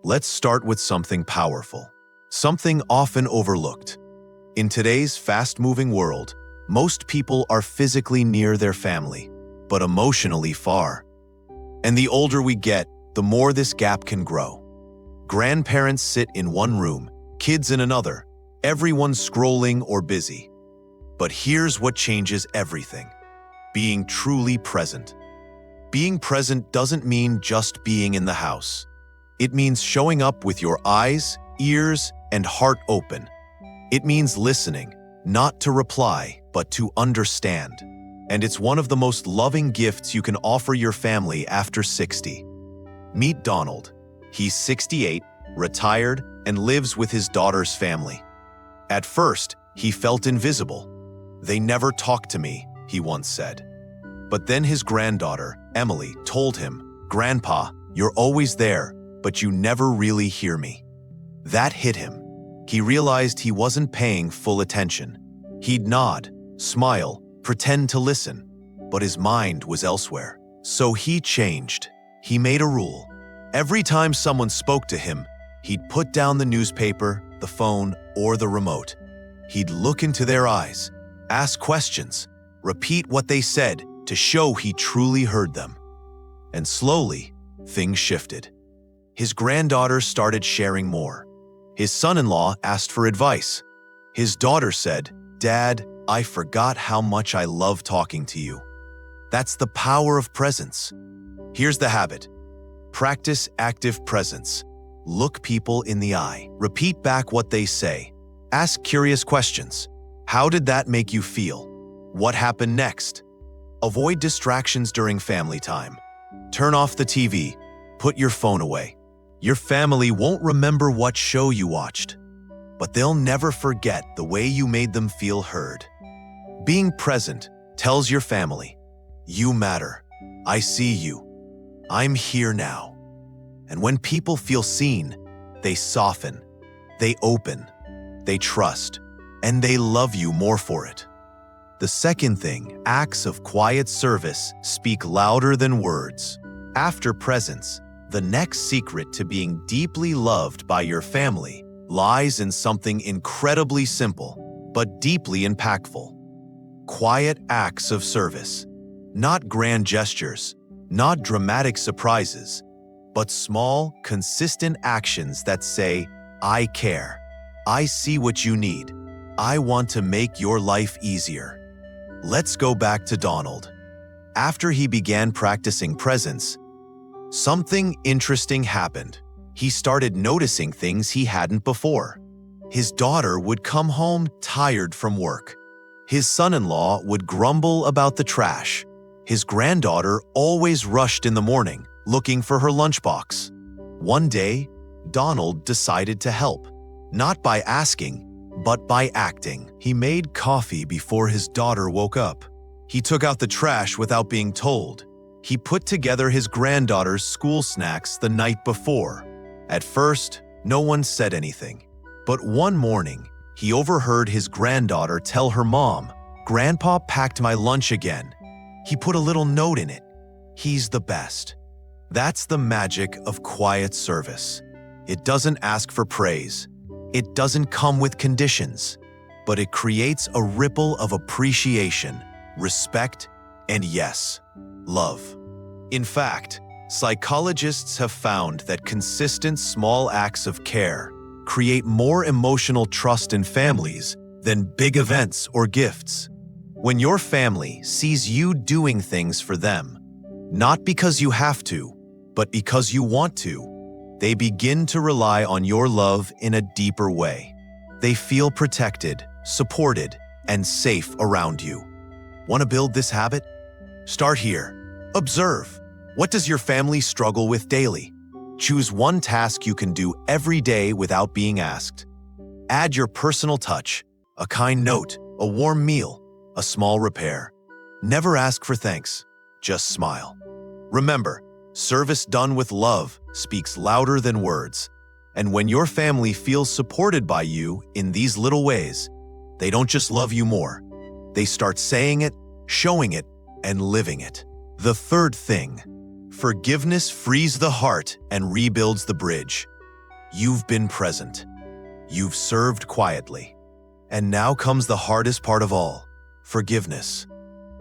Let's start with something powerful, something often overlooked. In today's fast-moving world, most people are physically near their family, but emotionally far. And the older we get, the more this gap can grow. Grandparents sit in one room, kids in another, everyone scrolling or busy. But here's what changes everything: being truly present. Being present doesn't mean just being in the house. It means showing up with your eyes, ears, and heart open. It means listening, not to reply, but to understand. And it's one of the most loving gifts you can offer your family after 60. Meet Donald. He's 68, retired, and lives with his daughter's family. At first, he felt invisible. "They never talk to me," he once said. But then his granddaughter, Emily, told him, "Grandpa, you're always there, but you never really hear me." That hit him. He realized he wasn't paying full attention. He'd nod, smile, pretend to listen, but his mind was elsewhere. So he changed. He made a rule. Every time someone spoke to him, he'd put down the newspaper, the phone, or the remote. He'd look into their eyes, ask questions, repeat what they said to show he truly heard them. And slowly, things shifted. His granddaughter started sharing more. His son-in-law asked for advice. His daughter said, "Dad, I forgot how much I love talking to you." That's the power of presence. Here's the habit. Practice active presence. Look people in the eye. Repeat back what they say. Ask curious questions. How did that make you feel? What happened next? Avoid distractions during family time. Turn off the TV. Put your phone away. Your family won't remember what show you watched, but they'll never forget the way you made them feel heard. Being present tells your family, "You matter. I see you. I'm here now." And when people feel seen, they soften, they open, they trust, and they love you more for it. The second thing, acts of quiet service speak louder than words. After presence, the next secret to being deeply loved by your family lies in something incredibly simple, but deeply impactful. Quiet acts of service. Not grand gestures, not dramatic surprises, but small, consistent actions that say, "I care. I see what you need. I want to make your life easier." Let's go back to Donald. After he began practicing presence, something interesting happened. He started noticing things he hadn't before. His daughter would come home tired from work. His son-in-law would grumble about the trash. His granddaughter always rushed in the morning, looking for her lunchbox. One day, Donald decided to help, not by asking, but by acting. He made coffee before his daughter woke up. He took out the trash without being told. He put together his granddaughter's school snacks the night before. At first, no one said anything. But one morning, he overheard his granddaughter tell her mom, "Grandpa packed my lunch again. He put a little note in it. He's the best." That's the magic of quiet service. It doesn't ask for praise. It doesn't come with conditions, but it creates a ripple of appreciation, respect, and yes, love. In fact, psychologists have found that consistent small acts of care create more emotional trust in families than big events or gifts. When your family sees you doing things for them, not because you have to, but because you want to, they begin to rely on your love in a deeper way. They feel protected, supported, and safe around you. Want to build this habit? Start here. Observe. What does your family struggle with daily? Choose one task you can do every day without being asked. Add your personal touch, a kind note, a warm meal, a small repair. Never ask for thanks, just smile. Remember, service done with love speaks louder than words. And when your family feels supported by you in these little ways, they don't just love you more. They start saying it, showing it, and living it. The third thing, forgiveness frees the heart and rebuilds the bridge. You've been present. You've served quietly. And now comes the hardest part of all, forgiveness.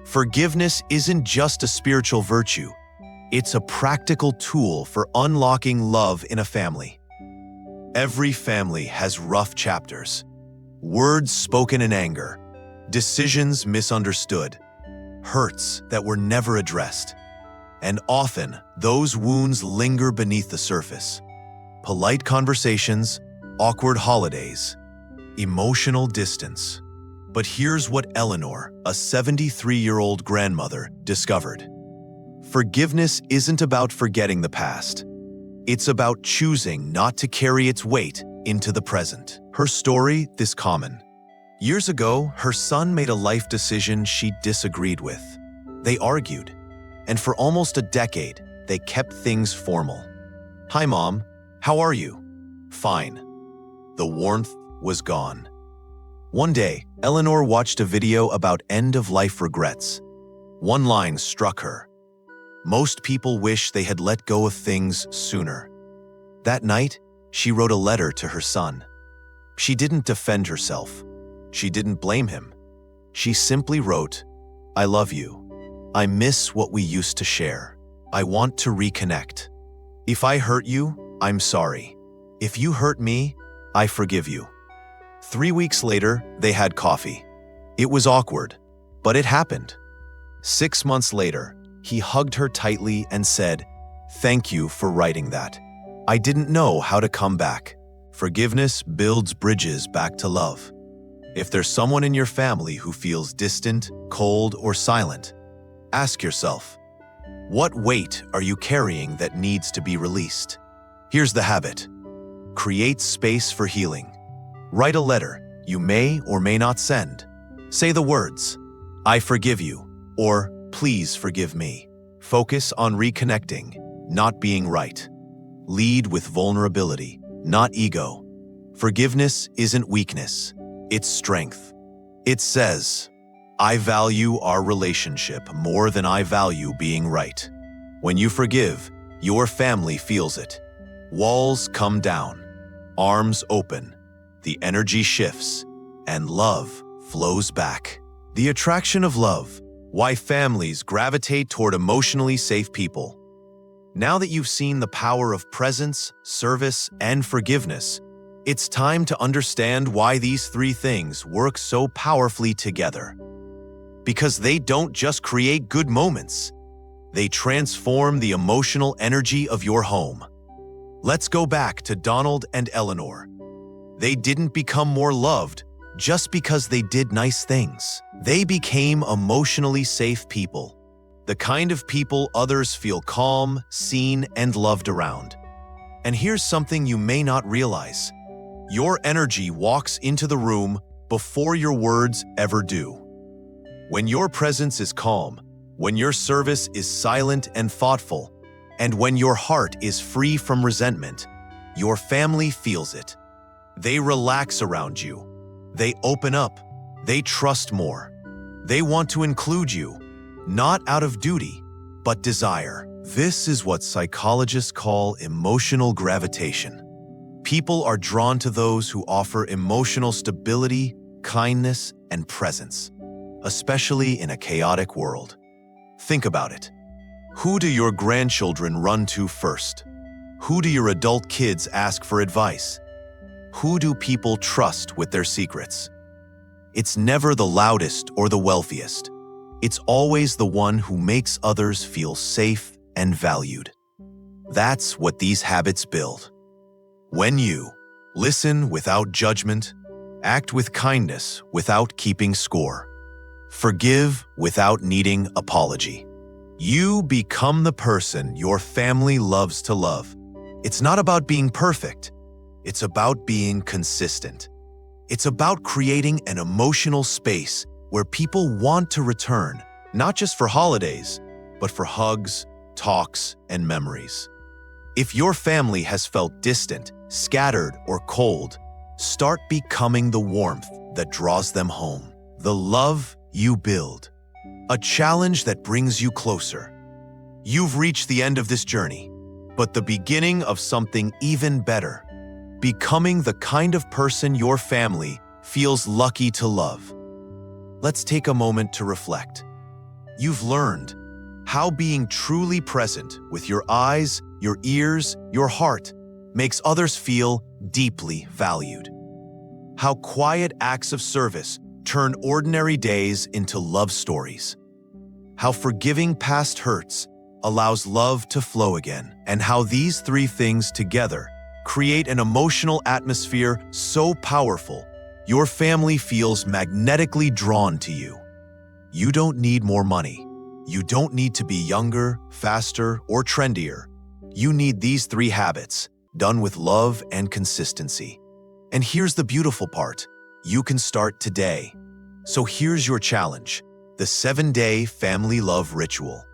Forgiveness isn't just a spiritual virtue. It's a practical tool for unlocking love in a family. Every family has rough chapters. Words spoken in anger, decisions misunderstood, hurts that were never addressed. And often, those wounds linger beneath the surface. Polite conversations, awkward holidays, emotional distance. But here's what Eleanor, a 73-year-old grandmother, discovered. Forgiveness isn't about forgetting the past. It's about choosing not to carry its weight into the present. Her story is common. Years ago, her son made a life decision she disagreed with. They argued, and for almost a decade, they kept things formal. "Hi, Mom. How are you?" "Fine." The warmth was gone. One day, Eleanor watched a video about end-of-life regrets. One line struck her. Most people wish they had let go of things sooner. That night, she wrote a letter to her son. She didn't defend herself. She didn't blame him. She simply wrote, "I love you. I miss what we used to share. I want to reconnect. If I hurt you, I'm sorry. If you hurt me, I forgive you." 3 weeks later, they had coffee. It was awkward, but it happened. 6 months later, he hugged her tightly and said, "Thank you for writing that. I didn't know how to come back." Forgiveness builds bridges back to love. If there's someone in your family who feels distant, cold, or silent, ask yourself, what weight are you carrying that needs to be released? Here's the habit. Create space for healing. Write a letter you may or may not send. Say the words, "I forgive you," or "Please forgive me." Focus on reconnecting, not being right. Lead with vulnerability, not ego. Forgiveness isn't weakness, it's strength. It says, "I value our relationship more than I value being right." When you forgive, your family feels it. Walls come down, arms open, the energy shifts, and love flows back. The attraction of love, why families gravitate toward emotionally safe people. Now that you've seen the power of presence, service, and forgiveness, it's time to understand why these three things work so powerfully together. Because they don't just create good moments, they transform the emotional energy of your home. Let's go back to Donald and Eleanor. They didn't become more loved just because they did nice things. They became emotionally safe people, the kind of people others feel calm, seen, and loved around. And here's something you may not realize. Your energy walks into the room before your words ever do. When your presence is calm, when your service is silent and thoughtful, and when your heart is free from resentment, your family feels it. They relax around you. They open up. They trust more. They want to include you, not out of duty, but desire. This is what psychologists call emotional gravitation. People are drawn to those who offer emotional stability, kindness, and presence, especially in a chaotic world. Think about it. Who do your grandchildren run to first? Who do your adult kids ask for advice? Who do people trust with their secrets? It's never the loudest or the wealthiest. It's always the one who makes others feel safe and valued. That's what these habits build. When you listen without judgment, act with kindness without keeping score, forgive without needing apology, you become the person your family loves to love. It's not about being perfect. It's about being consistent. It's about creating an emotional space where people want to return, not just for holidays, but for hugs, talks, and memories. If your family has felt distant, scattered, or cold, start becoming the warmth that draws them home. The love you build. A challenge that brings you closer. You've reached the end of this journey, but the beginning of something even better. becoming the kind of person your family feels lucky to love. Let's take a moment to reflect. You've learned how being truly present with your eyes, your ears, your heart makes others feel deeply valued. How quiet acts of service turn ordinary days into love stories. How forgiving past hurts allows love to flow again. And how these three things together create an emotional atmosphere so powerful, your family feels magnetically drawn to you. You don't need more money. You don't need to be younger, faster, or trendier. You need these three habits, done with love and consistency. And here's the beautiful part. You can start today. So here's your challenge, the 7-day family love ritual.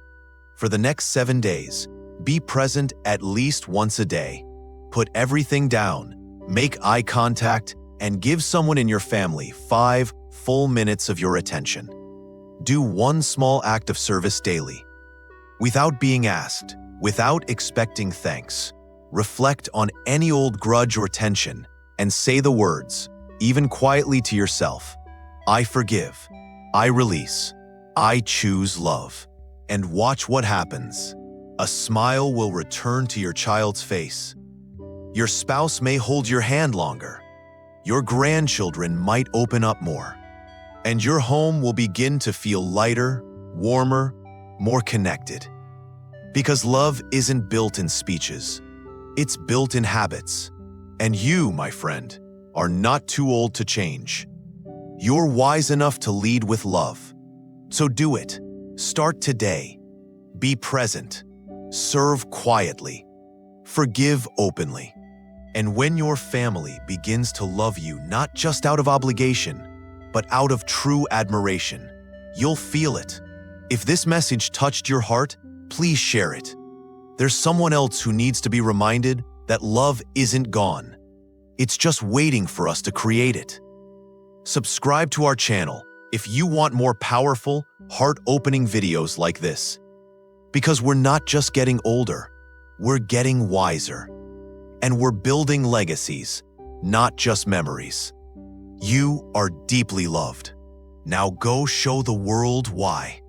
For the next 7 days, be present at least once a day. Put everything down, make eye contact, and give someone in your family 5 full minutes of your attention. Do one small act of service daily. Without being asked, without expecting thanks, reflect on any old grudge or tension and say the words, even quietly to yourself, I forgive, I release, I choose love. And watch what happens. A smile will return to your child's face. Your spouse may hold your hand longer. Your grandchildren might open up more. And your home will begin to feel lighter, warmer, more connected. Because love isn't built in speeches. It's built in habits. And you, my friend, are not too old to change. You're wise enough to lead with love. So do it. Start today. Be present. Serve quietly. Forgive openly. And when your family begins to love you not just out of obligation, but out of true admiration, you'll feel it. If this message touched your heart, please share it. There's someone else who needs to be reminded that love isn't gone. It's just waiting for us to create it. Subscribe to our channel if you want more powerful, heart-opening videos like this. Because we're not just getting older, we're getting wiser. And we're building legacies, not just memories. You are deeply loved. Now go show the world why.